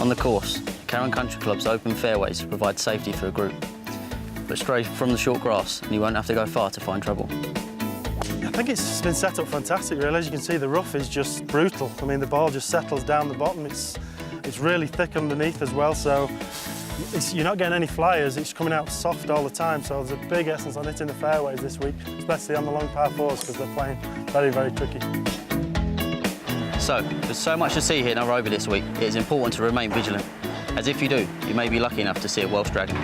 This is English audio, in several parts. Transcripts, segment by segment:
On the course, Carron Country Club's open fairways provide safety for a group, but stray from the short grass and you won't have to go far to find trouble. I think it's been set up fantastic, really. As you can see, the rough is just brutal. I mean, the ball just settles down the bottom. It's really thick underneath as well, so you're not getting any flyers. It's coming out soft all the time, so there's a big essence on hitting the fairways this week, especially on the long par fours, because they're playing very, very tricky. So, with so much to see here in Nairobi this week, it is important to remain vigilant, as if you do, you may be lucky enough to see a Welsh dragon.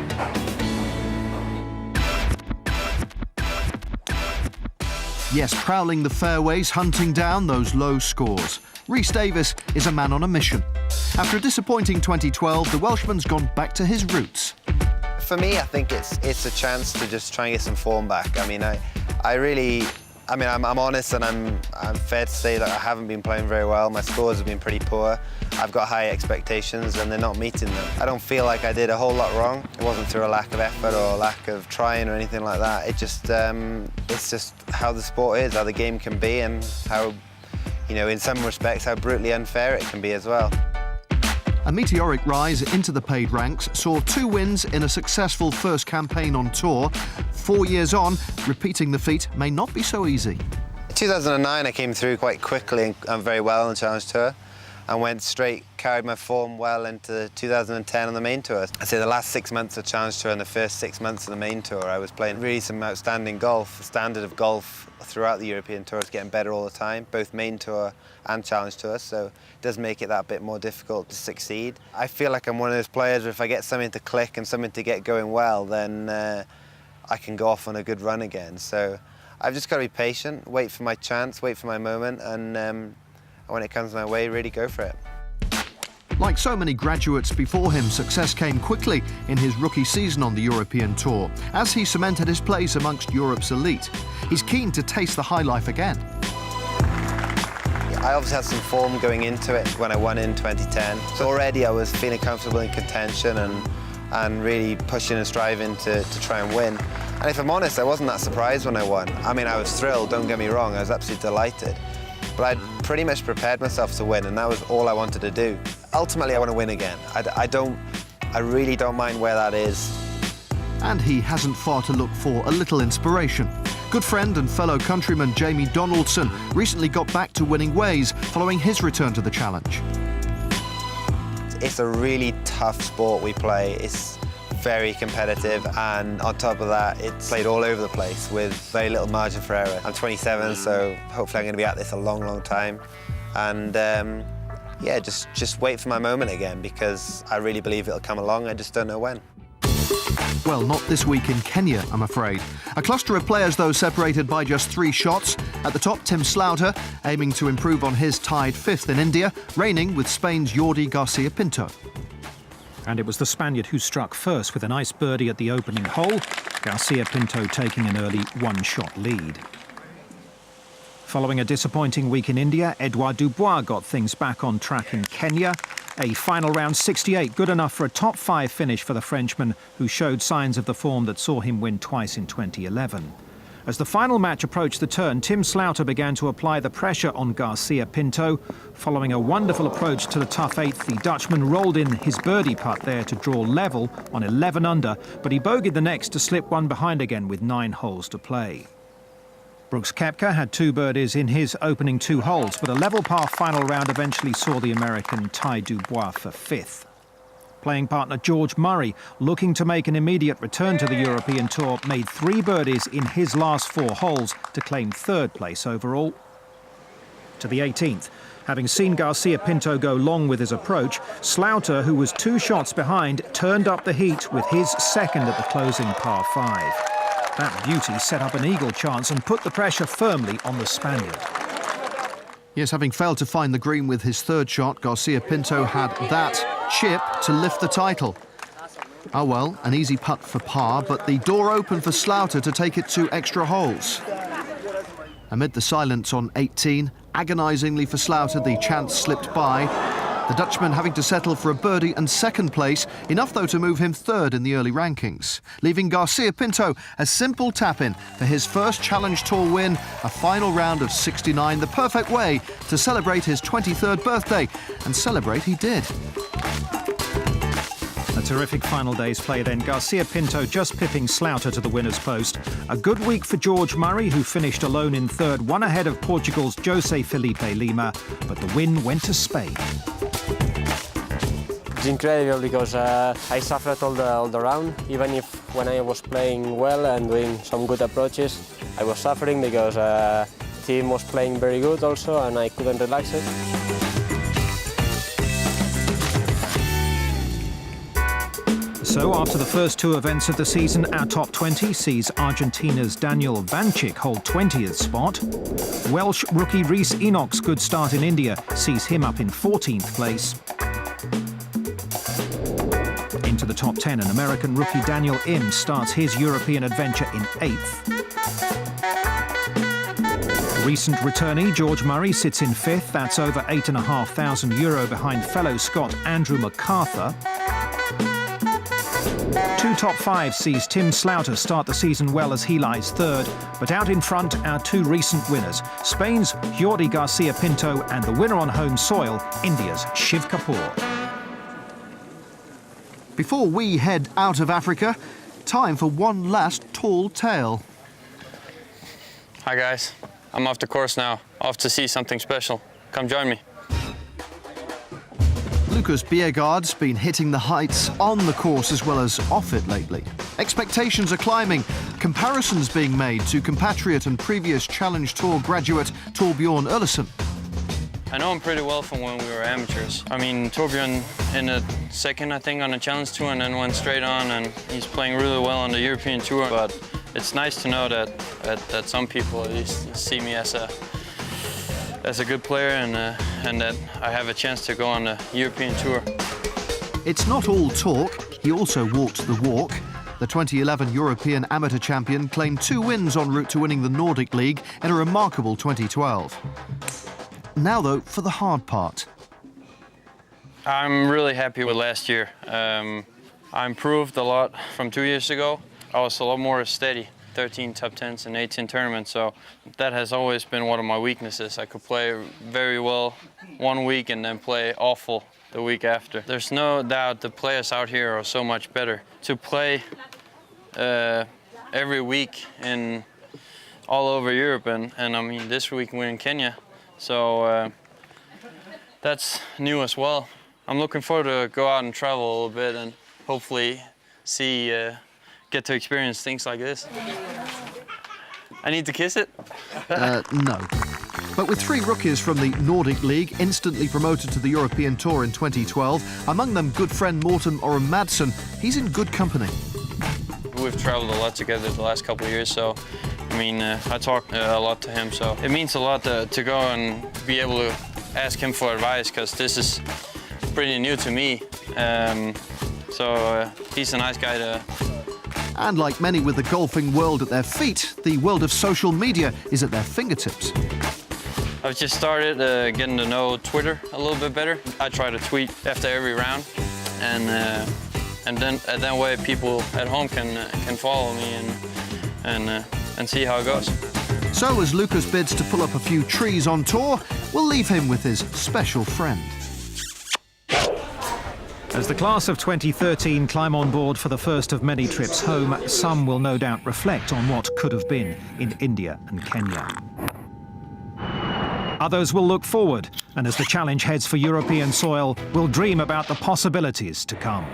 Yes, prowling the fairways, hunting down those low scores. Rhys Davies is a man on a mission. After a disappointing 2012, the Welshman's gone back to his roots. For me, I think it's a chance to just try and get some form back. I mean, I'm honest, and I'm fair to say that I haven't been playing very well. My scores have been pretty poor. I've got high expectations and they're not meeting them. I don't feel like I did a whole lot wrong. It wasn't through a lack of effort or a lack of trying or anything like that. It's just how the sport is, how the game can be, and how, you know, in some respects, how brutally unfair it can be as well. A meteoric rise into the paid ranks saw 2 wins in a successful first campaign on tour. 4 years on, repeating the feat may not be so easy. In 2009, I came through quite quickly and very well on the Challenge Tour, and went straight, carried my form well into 2010 on the main tour. I'd say the last 6 months of Challenge Tour and the first 6 months of the main tour, I was playing really some outstanding golf. The standard of golf throughout the European Tour is getting better all the time, both main tour and Challenge Tour, so it does make it that bit more difficult to succeed. I feel like I'm one of those players where if I get something to click and something to get going well, then I can go off on a good run again. So I've just got to be patient, wait for my chance, wait for my moment, and when it comes my way, really go for it. Like so many graduates before him, success came quickly in his rookie season on the European Tour, as he cemented his place amongst Europe's elite. He's keen to taste the high life again. I obviously had some form going into it when I won in 2010. So already I was feeling comfortable in contention and really pushing and striving to try and win. And if I'm honest, I wasn't that surprised when I won. I mean, I was thrilled, don't get me wrong, I was absolutely delighted. But I'd pretty much prepared myself to win, and that was all I wanted to do. Ultimately, I want to win again. I really don't mind where that is. And he hasn't far to look for a little inspiration. Good friend and fellow countryman Jamie Donaldson recently got back to winning ways following his return to the challenge. It's a really tough sport we play. It's very competitive, and on top of that, it's played all over the place with very little margin for error. I'm 27, so hopefully I'm going to be at this a long, long time. And yeah, just wait for my moment again, because I really believe it'll come along. I just don't know when. Well, not this week in Kenya, I'm afraid. A cluster of players, though, separated by just 3 shots. At the top, Tim Slaughter, aiming to improve on his tied 5th in India, reigning with Spain's Jordi Garcia Pinto. And it was the Spaniard who struck first with a nice birdie at the opening hole, Garcia Pinto taking an early 1-shot lead. Following a disappointing week in India, Edouard Dubois got things back on track in Kenya. A final round 68, good enough for a top 5 finish for the Frenchman, who showed signs of the form that saw him win twice in 2011. As the final match approached the turn, Tim Slaughter began to apply the pressure on Garcia Pinto. Following a wonderful approach to the tough 8th, the Dutchman rolled in his birdie putt there to draw level on 11 under, but he bogeyed the next to slip one behind again with 9 holes to play. Brooks Koepka had 2 birdies in his opening 2 holes, but a level par final round eventually saw the American tie Dubois for 5th. Playing partner George Murray, looking to make an immediate return to the European Tour, made 3 birdies in his last 4 holes to claim 3rd place overall. To the 18th, having seen Garcia Pinto go long with his approach, Slaughter, who was 2 shots behind, turned up the heat with his 2nd at the closing par 5. That beauty set up an eagle chance and put the pressure firmly on the Spaniard. Yes, having failed to find the green with his 3rd shot, Garcia Pinto had that chip to lift the title. Oh well, an easy putt for par, but the door opened for Slaughter to take it to extra holes. Amid the silence on 18, agonisingly for Slaughter, the chance slipped by. The Dutchman having to settle for a birdie and second place, enough though to move him third in the early rankings, leaving Garcia Pinto a simple tap-in for his first Challenge Tour win, a final round of 69, the perfect way to celebrate his 23rd birthday, and celebrate he did. A terrific final day's play then. Garcia Pinto just pipping Slaughter to the winner's post. A good week for George Murray, who finished alone in third, one ahead of Portugal's Jose Felipe Lima, but the win went to Spain. It's incredible because I suffered all the round. Even if when I was playing well and doing some good approaches, I was suffering because team was playing very good also and I couldn't relax it. So after the first two events of the season, our top 20 sees Argentina's Daniel Vanchik hold 20th spot. Welsh rookie Rhys Enoch's good start in India sees him up in 14th place. Into the top 10, and American rookie Daniel Im starts his European adventure in 8th. Recent returnee George Murray sits in 5th. That's over €8,500 behind fellow Scot Andrew MacArthur. Two top 5 sees Tim Slaughter start the season well as he lies 3rd, but out in front our two recent winners, Spain's Jordi Garcia Pinto and the winner on home soil, India's Shiv Kapur. Before we head out of Africa, time for one last tall tale. Hi guys, I'm off the course now, off to see something special. Come join me. Lucas Bjerregaard's been hitting the heights on the course as well as off it lately. Expectations are climbing, comparisons being made to compatriot and previous Challenge Tour graduate Torbjorn Olesen. I know him pretty well from when we were amateurs. I mean, Torbjorn in a second, I think, on the Challenge Tour and then went straight on, and he's playing really well on the European Tour. But it's nice to know that some people at least see me as a good player and that I have a chance to go on the European Tour. It's not all talk, he also walked the walk. The 2011 European Amateur Champion claimed 2 wins en route to winning the Nordic League in a remarkable 2012. Now though, for the hard part. I'm really happy with last year. I improved a lot from 2 years ago. I was a lot more steady. 13 top 10s and 18 tournaments, so that has always been one of my weaknesses. I could play very well one week and then play awful the week after. There's no doubt the players out here are so much better. To play every week in all over Europe, and I mean this week we're in Kenya, so that's new as well. I'm looking forward to go out and travel a little bit and hopefully get to experience things like this. I need to kiss it? No. But with 3 rookies from the Nordic League instantly promoted to the European Tour in 2012, among them good friend Morten Orum Madsen, he's in good company. We've traveled a lot together the last couple of years, so I mean, I talk a lot to him, so it means a lot to go and be able to ask him for advice, because this is pretty new to me. So he's a nice guy to... And like many with the golfing world at their feet, the world of social media is at their fingertips. I've just started getting to know Twitter a little bit better. I try to tweet after every round, and then that way people at home can follow me and see how it goes. So as Lucas bids to pull up a few trees on tour, we'll leave him with his special friend. As the class of 2013 climb on board for the first of many trips home, some will no doubt reflect on what could have been in India and Kenya. Others will look forward, and as the challenge heads for European soil, will dream about the possibilities to come.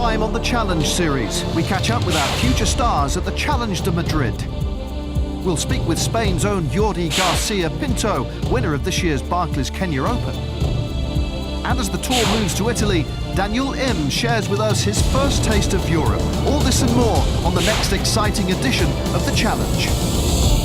time on the Challenge Series, we catch up with our future stars at the Challenge de Madrid. We'll speak with Spain's own Jordi Garcia Pinto, winner of this year's Barclays Kenya Open. And as the tour moves to Italy, Daniel Im shares with us his first taste of Europe. All this and more on the next exciting edition of The Challenge.